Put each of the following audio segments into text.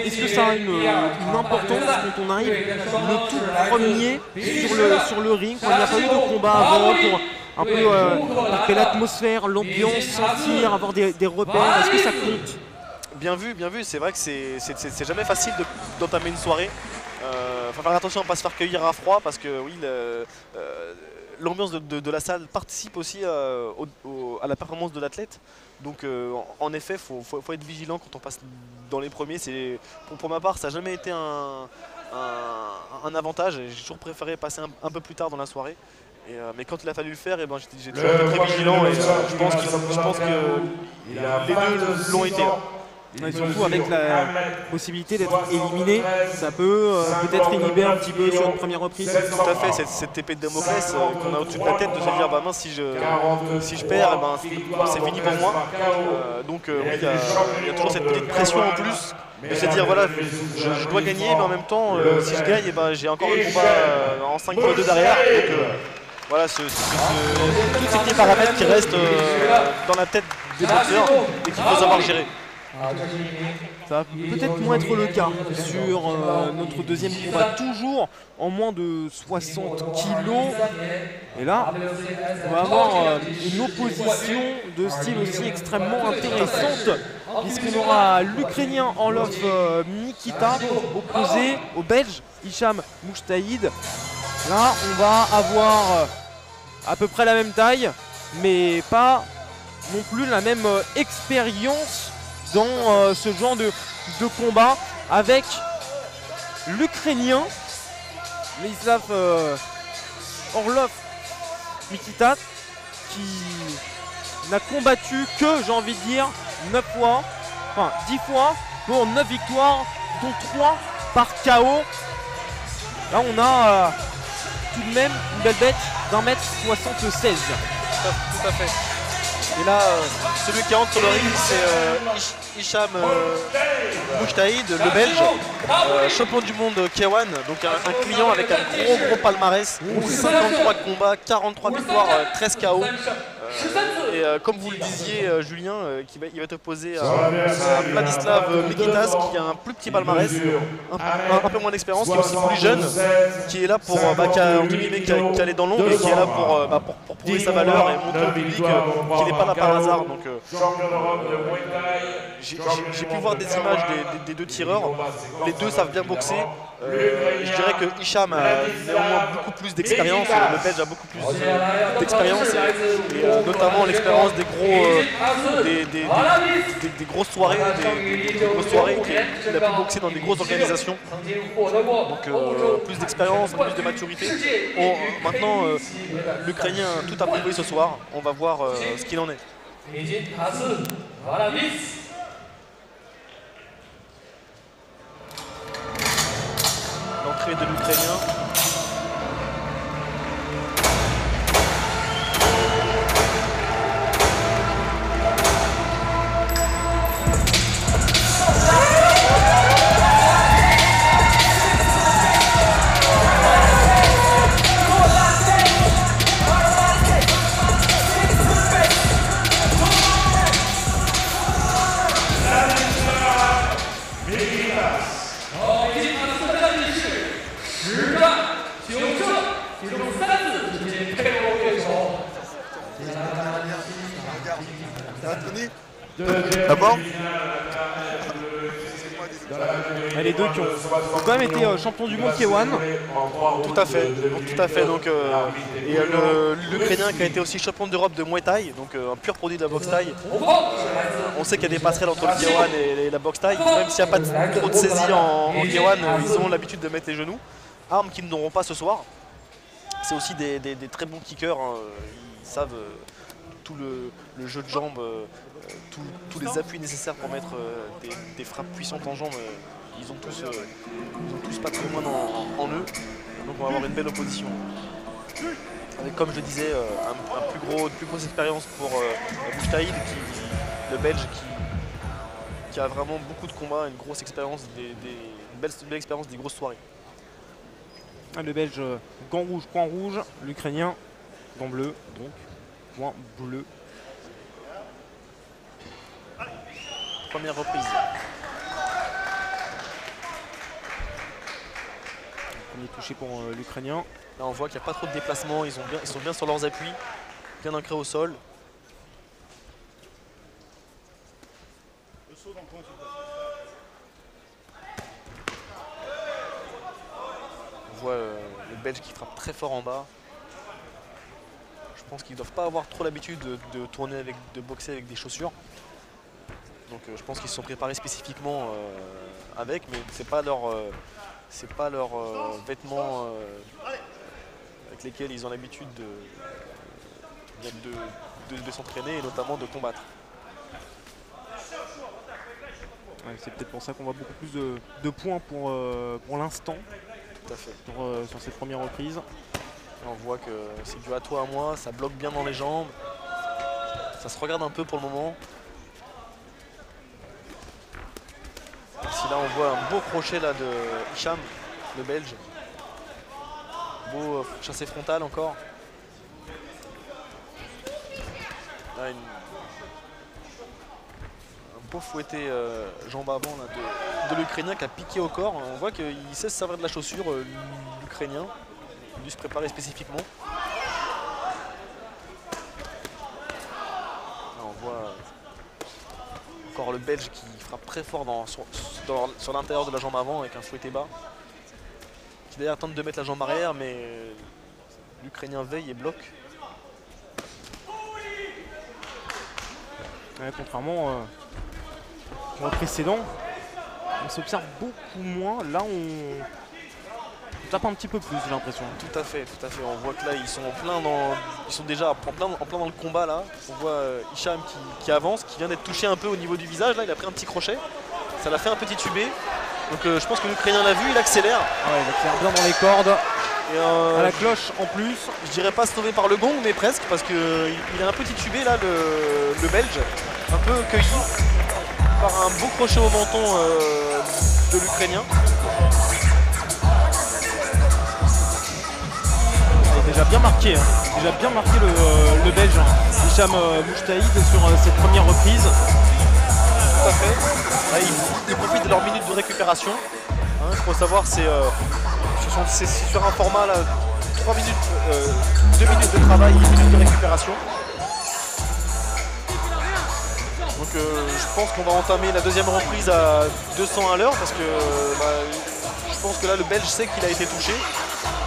est-ce que ça a une importance quand on arrive le tout premier sur le ring, quand il n'y a pas eu de combat avant, pour un peu créer l'atmosphère, l'ambiance, sentir, avoir des repères, est-ce que ça compte? Bien vu, c'est vrai que c'est jamais facile d'entamer une soirée. Faut faire attention à ne pas se faire cueillir à froid parce que oui, l'ambiance de la salle participe aussi à la performance de l'athlète. Donc en effet, faut être vigilant quand on passe dans les premiers. Pour ma part, ça n'a jamais été un avantage. J'ai toujours préféré passer un peu plus tard dans la soirée. Mais quand il a fallu le faire, j'ai toujours été très vigilant et je pense que les deux l'ont été. Et surtout avec la possibilité d'être éliminé, ça peut peut-être inhiber un petit peu sur une première reprise. Tout à fait, cette épée de Damoclès qu'on a au-dessus de la tête, de se dire bah mince, si je perds, c'est fini pour moi. Donc oui, il y a toujours cette petite pression en plus de se dire voilà, je dois gagner, mais en même temps, si je gagne, j'ai encore le combat en 5x2 derrière. Donc voilà, tous ces petits paramètres qui restent dans la tête des boxeurs et qu'il faut savoir gérer. Ça va peut-être moins être le cas sur notre deuxième combat, toujours en moins de 60 kilos. Et là, on va avoir une opposition de style aussi extrêmement intéressante, puisqu'on aura l'Ukrainien Orlov Nikita opposé au Belge Hicham Moujtahid. Là, on va avoir à peu près la même taille, mais pas non plus la même expérience dans ce genre de combat, avec l'Ukrainien Mislav Orlov Nikita qui n'a combattu que, j'ai envie de dire, 9 fois, enfin 10 fois pour 9 victoires, dont 3 par KO. Là on a tout de même une belle bête d'1m76. Tout à fait. Et là, celui qui entre sur le ring, c'est Hicham Moujtahid, le Belge, champion du monde K1, donc un client avec un gros palmarès, 53 combats, 43 victoires, 13 KO. Et comme vous le disiez, Julien, il va être opposé à Vladislav Mikitas, qui a un plus petit palmarès, un peu moins d'expérience, qui est aussi plus jeune, qui est là pour qui allait dans l'ombre et qui est là pour prouver sa valeur et montrer au public qu'il n'est pas là par hasard. Donc j'ai pu voir des images des deux tireurs. Les deux savent bien boxer. Je dirais que Hicham a néanmoins beaucoup plus d'expérience, le Belge a beaucoup plus d'expérience, et notamment l'expérience des grosses soirées, qu'il a pu boxer dans des grosses organisations. Donc plus d'expérience, plus de maturité. Maintenant, l'Ukrainien a tout approuvé ce soir, on va voir ce qu'il en est. L'entrée de l'Ukrainien. D'abord, les deux qui ont quand même été champions du monde K1. Tout à fait. Donc, et l'Ukrainien qui a été aussi champion d'Europe de Muay Thai, donc un pur produit de la boxe thaï. On sait qu'il y a des passerelles entre le K1 et la boxe thaï, même s'il n'y a pas trop de saisie en K1, ils ont l'habitude de mettre les genoux, armes qu'ils n'auront pas ce soir. C'est aussi des très bons kickers, hein. Ils savent tout le jeu de jambes, tous les appuis nécessaires pour mettre des frappes puissantes en jambes. Ils ont tous patrimoine en eux, donc on va avoir une belle opposition. Avec, comme je le disais, une plus grosse expérience pour Moujtahid, le Belge, qui a vraiment beaucoup de combats, une grosse expérience, une belle expérience des grosses soirées. Le Belge, gant rouge, point rouge, l'Ukrainien, gant bleu, donc point bleu. Première reprise. Premier touché pour l'Ukrainien. Là on voit qu'il n'y a pas trop de déplacement, ils sont bien sur leurs appuis, bien ancrés au sol. On voit le Belge qui frappe très fort en bas. Je pense qu'ils ne doivent pas avoir trop l'habitude de tourner de boxer avec des chaussures. Donc je pense qu'ils se sont préparés spécifiquement avec, mais c'est pas leur vêtements avec lesquels ils ont l'habitude de s'entraîner et notamment de combattre. Ouais, c'est peut-être pour ça qu'on voit beaucoup plus de points pour l'instant. Tout à fait. Sur cette première reprise. Et on voit que c'est du à toi à moi, ça bloque bien dans les jambes. Ça se regarde un peu pour le moment. Ici là on voit un beau crochet là, de Hicham, le Belge. Beau chassé frontal encore. Là, un beau fouetté jambe avant là, de l'Ukrainien qui a piqué au corps. On voit qu'il sait se servir de la chaussure, l'Ukrainien. Il a dû se préparer spécifiquement. Là, on voit encore le Belge qui frappe très fort sur l'intérieur de la jambe avant avec un fouetté bas. Qui d'ailleurs tente de mettre la jambe arrière, mais l'Ukrainien veille et bloque. Ouais, contrairement au précédent, on s'observe beaucoup moins. Là, on tape un petit peu plus, j'ai l'impression. Tout à fait, tout à fait. On voit que là, ils sont déjà en plein dans le combat là. On voit Hicham qui avance, qui vient d'être touché un peu au niveau du visage. Là, il a pris un petit crochet. Ça l'a fait un petit tubé. Donc je pense que l'Ukrainien l'a vu, il accélère. Ouais, il accélère bien dans les cordes. Et à la cloche en plus. Je dirais pas sauvé par le gong, mais presque, parce qu'il a un petit tubé là, le Belge, un peu cueilli par un beau crochet au menton de l'Ukrainien. Il est déjà bien marqué, hein. Déjà bien marqué le Belge, Hicham Mouchtaïd sur cette première reprise. Tout à fait. Là, ils profitent de leur minute de récupération. Il faut savoir, c'est sur un format là, 3 minutes, 2 minutes de travail et 1 minute de récupération. Donc je pense qu'on va entamer la deuxième reprise à 200 à l'heure parce que je pense que là le Belge sait qu'il a été touché.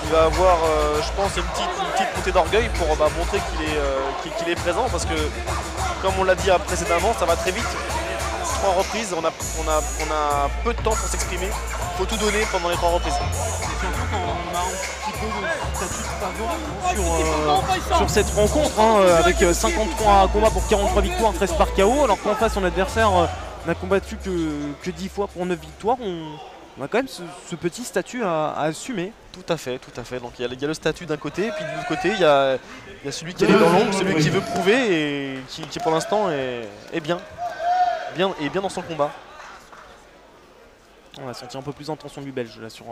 Il va avoir, je pense, une petite montée d'orgueil pour montrer qu'il est présent parce que, comme on l'a dit précédemment, ça va très vite. 3 reprises, on a peu de temps pour s'exprimer. Il faut tout donner pendant les 3 reprises. On a un petit peu de statut favori sur cette rencontre, hein, avec 53 combats pour 43 victoires, 13 par KO, alors qu'en face son adversaire n'a combattu que 10 fois pour 9 victoires. On a quand même ce petit statut à assumer. Tout à fait, tout à fait. Donc il y a le statut d'un côté, et puis de l'autre côté, il y a celui qui est dans l'ombre, celui qui veut prouver et qui pour l'instant est bien dans son combat. On a senti un peu plus d'intention du Belge là sur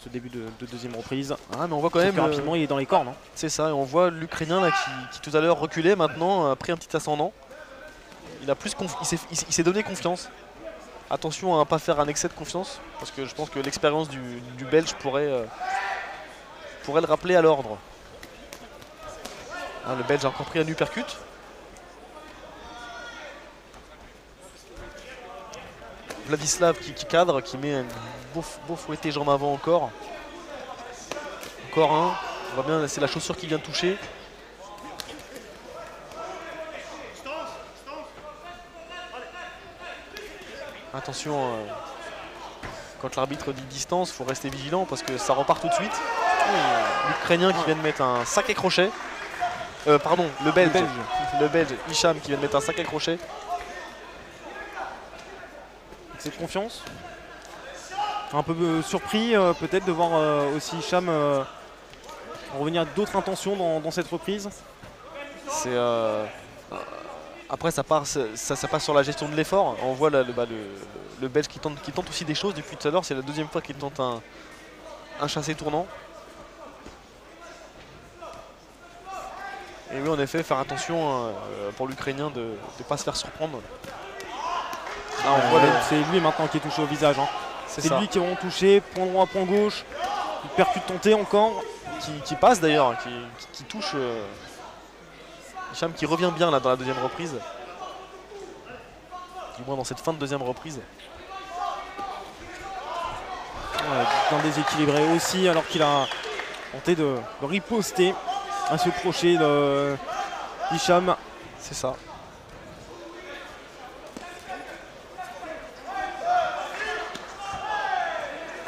ce début de deuxième reprise. Ah, mais on voit quand même rapidement il est dans les cordes. Hein. C'est ça, et on voit l'Ukrainien là qui tout à l'heure reculait, maintenant a pris un petit ascendant. Il s'est donné confiance. Attention à ne pas faire un excès de confiance, parce que je pense que l'expérience du Belge pourrait le rappeler à l'ordre. Ah, le Belge a encore pris un uppercut. Vladislav qui cadre, qui met un beau fouetté jambe avant encore. Encore un. On voit bien, c'est la chaussure qui vient de toucher. Attention, quand l'arbitre dit distance, il faut rester vigilant parce que ça repart tout de suite. L'Ukrainien qui vient de mettre un sacré crochet. Pardon, le Belge Hicham qui vient de mettre un sacré crochet. Cette confiance. Un peu surpris peut-être de voir aussi Hicham revenir d'autres intentions dans cette reprise. C'est après ça passe sur la gestion de l'effort. On voit le Belge qui tente aussi des choses depuis tout à l'heure. C'est la deuxième fois qu'il tente un chassé tournant. Et oui, en effet, faire attention pour l'Ukrainien de ne pas se faire surprendre. C'est lui maintenant qui est touché au visage. Hein. C'est lui qui est vraiment touché, point droit, point gauche. Percute tenté encore. Qui passe d'ailleurs, qui touche Hicham qui revient bien là dans la deuxième reprise. Du moins dans cette fin de deuxième reprise. Ouais, bien déséquilibré aussi alors qu'il a tenté de riposter à ce crochet de Hicham. C'est ça.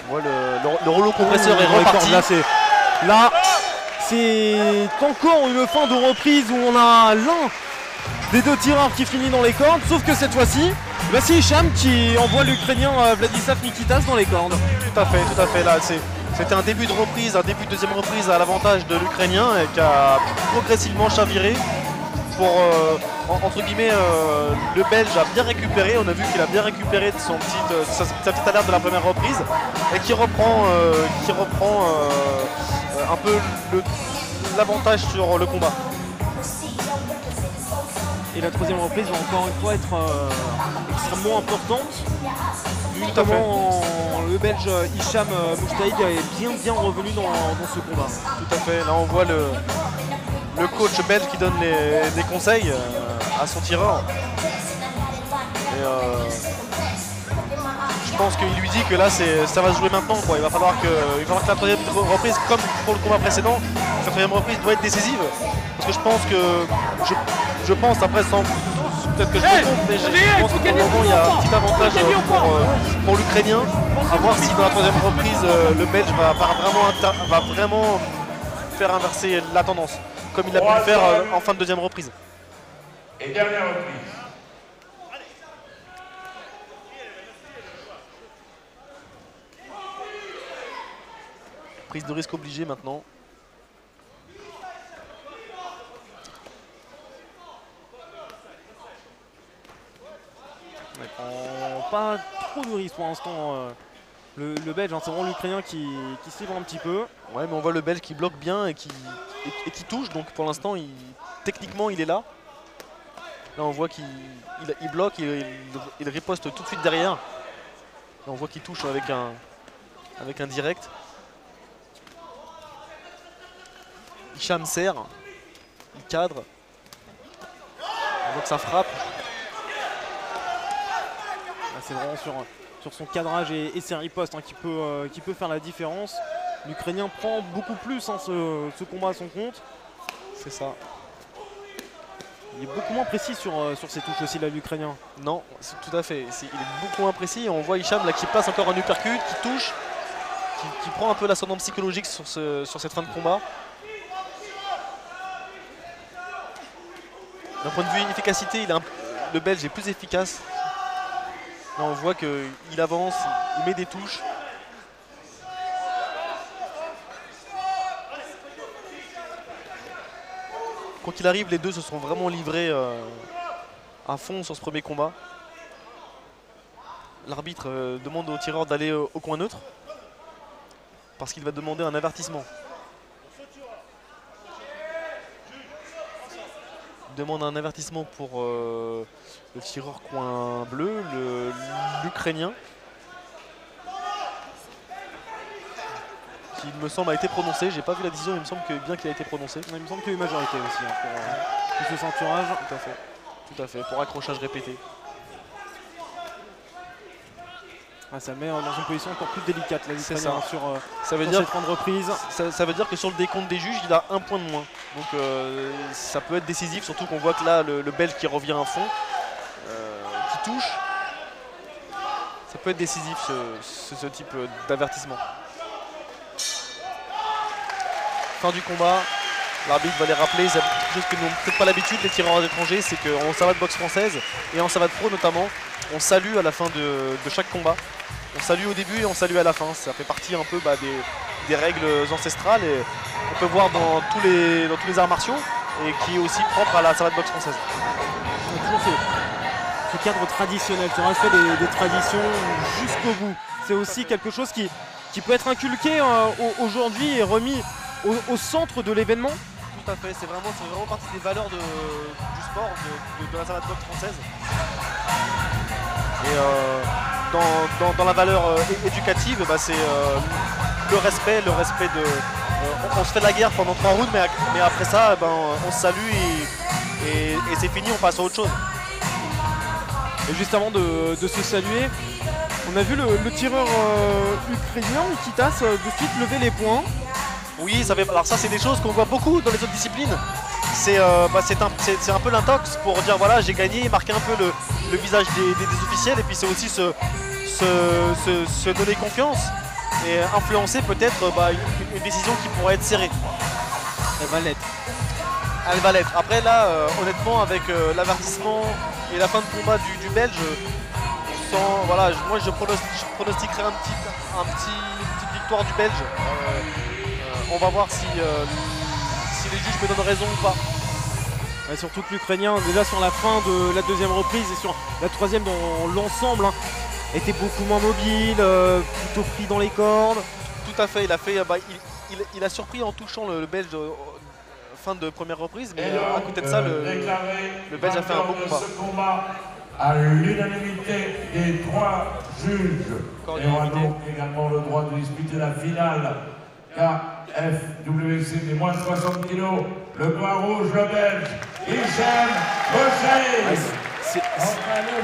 Ouais, le rouleau compresseur est reparti. Là, c'est encore une fin de reprise où on a l'un des deux tireurs qui finit dans les cordes, sauf que cette fois-ci, c'est Hicham qui envoie l'Ukrainien Vladislav Nikitas dans les cordes. Tout à fait. Là, c'était un début de reprise, un début de deuxième reprise à l'avantage de l'Ukrainien et qui a progressivement chaviré pour, entre guillemets, le Belge a bien récupéré. On a vu qu'il a bien récupéré de sa petite alerte de la première reprise et qui reprend un peu l'avantage sur le combat. Et la troisième reprise va encore une fois être extrêmement importante. Vu comment le Belge Hicham Mouchtaïd est bien revenu dans ce combat. Tout à fait. Là on voit le coach belge qui donne des conseils à son tireur. Et je pense qu'il lui dit que là ça va se jouer maintenant, quoi. Il va falloir que la troisième reprise, comme pour le combat précédent, la troisième reprise doit être décisive. Parce que je pense après sans peut-être que je me trompe, mais je pense que pour le moment il y a un petit avantage pour l'Ukrainien. À voir si dans la troisième reprise le Belge va vraiment faire inverser la tendance, comme il a pu le faire en fin de deuxième reprise. Et dernière reprise. Prise de risque obligée maintenant. Pas trop de risque pour l'instant. Le Belge, hein, c'est vraiment l'Ukrainien qui se livre un petit peu. Ouais, mais on voit le Belge qui bloque bien et qui touche. Donc pour l'instant, techniquement, il est là. Là, on voit qu'il bloque, il riposte tout de suite derrière. Là, on voit qu'il touche avec un direct. Hicham serre, il cadre. On voit que ça frappe. C'est vraiment sur son cadrage et ses ripostes hein, qui peut faire la différence. L'Ukrainien prend beaucoup plus hein, ce combat à son compte. C'est ça. Il est beaucoup moins précis sur ses touches aussi là, l'Ukrainien. Non, tout à fait. Il est beaucoup moins précis. On voit Hicham là qui place encore un uppercut, qui touche, qui prend un peu l'ascendant psychologique sur cette fin de combat. D'un point de vue efficacité, le Belge est plus efficace. Là, on voit qu'il avance, il met des touches. Quoi qu'il arrive, les deux se sont vraiment livrés à fond sur ce premier combat. L'arbitre demande au tireur d'aller au coin neutre parce qu'il va demander un avertissement. Il demande un avertissement pour le tireur coin bleu, l'Ukrainien. Qui il me semble a été prononcé. J'ai pas vu la décision, il me semble que bien qu'il a été prononcé. Il me semble qu'il y a eu majorité aussi hein, pour ce ceinturage. Tout à fait, pour accrochage répété. Ah, ça met dans une position encore plus délicate là, c'est ça. Sur ça veut dire cette fin de reprise. Ça veut dire que sur le décompte des juges, il a un point de moins. Donc ça peut être décisif, surtout qu'on voit que là le Belge qui revient à fond, qui touche. Ça peut être décisif ce type d'avertissement. Fin du combat, l'arbitre va les rappeler, c'est quelque chose que nous n'avons peut-être pas l'habitude les tireurs étrangers, c'est qu'en savate boxe française et en savate pro notamment, on salue à la fin de chaque combat. On salue au début et on salue à la fin. Ça fait partie un peu des règles ancestrales et on peut voir dans tous les arts martiaux et qui est aussi propre à la savate boxe française. On a toujours ce cadre traditionnel, ce respect des traditions jusqu'au bout. C'est aussi quelque chose qui peut être inculqué aujourd'hui et remis au centre de l'événement. Tout à fait, c'est vraiment partie des valeurs du sport, de la savate boxe française. Et dans la valeur éducative, bah, c'est le respect de... on se fait de la guerre pendant 3 rounds, mais après ça, ben, on se salue et c'est fini, on passe à autre chose. Et juste avant de se saluer, on a vu le tireur ukrainien Nikitas de suite lever les poings. Oui, alors ça c'est des choses qu'on voit beaucoup dans les autres disciplines. C'est un peu l'intox pour dire voilà j'ai gagné, marquer un peu le visage des officiels et puis c'est aussi se donner confiance et influencer peut-être une décision qui pourrait être serrée. Elle va l'être. Elle va l'être. Après là, honnêtement avec l'avertissement et la fin de combat du Belge, voilà, moi je pronostiquerais une petite victoire du Belge. On va voir si les juges me donnent raison ou pas. Ouais, surtout que l'Ukrainien, déjà sur la fin de la deuxième reprise et sur la troisième dans l'ensemble, était beaucoup moins mobile, plutôt pris dans les cordes. Tout à fait, il a surpris en touchant le Belge fin de première reprise, mais à côté de ça, le Belge a fait un bon combat. À l'unanimité des 3 juges. Et on a donc également le droit de disputer la finale KFWC des moins de 60 kg. Le poids rouge, le Belge, Hicham Boshaï.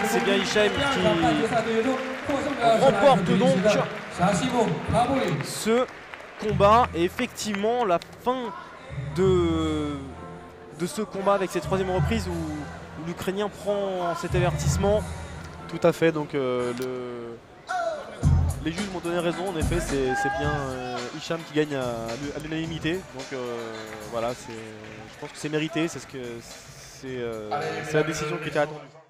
C'est bien Hicham qui remporte donc ce combat. Et effectivement, la fin de ce combat avec cette troisième reprise où l'Ukrainien prend cet avertissement. Tout à fait, donc les juges m'ont donné raison, en effet c'est bien Hicham qui gagne à l'unanimité. Donc voilà, je pense que c'est mérité, c'est la décision qui était attendue.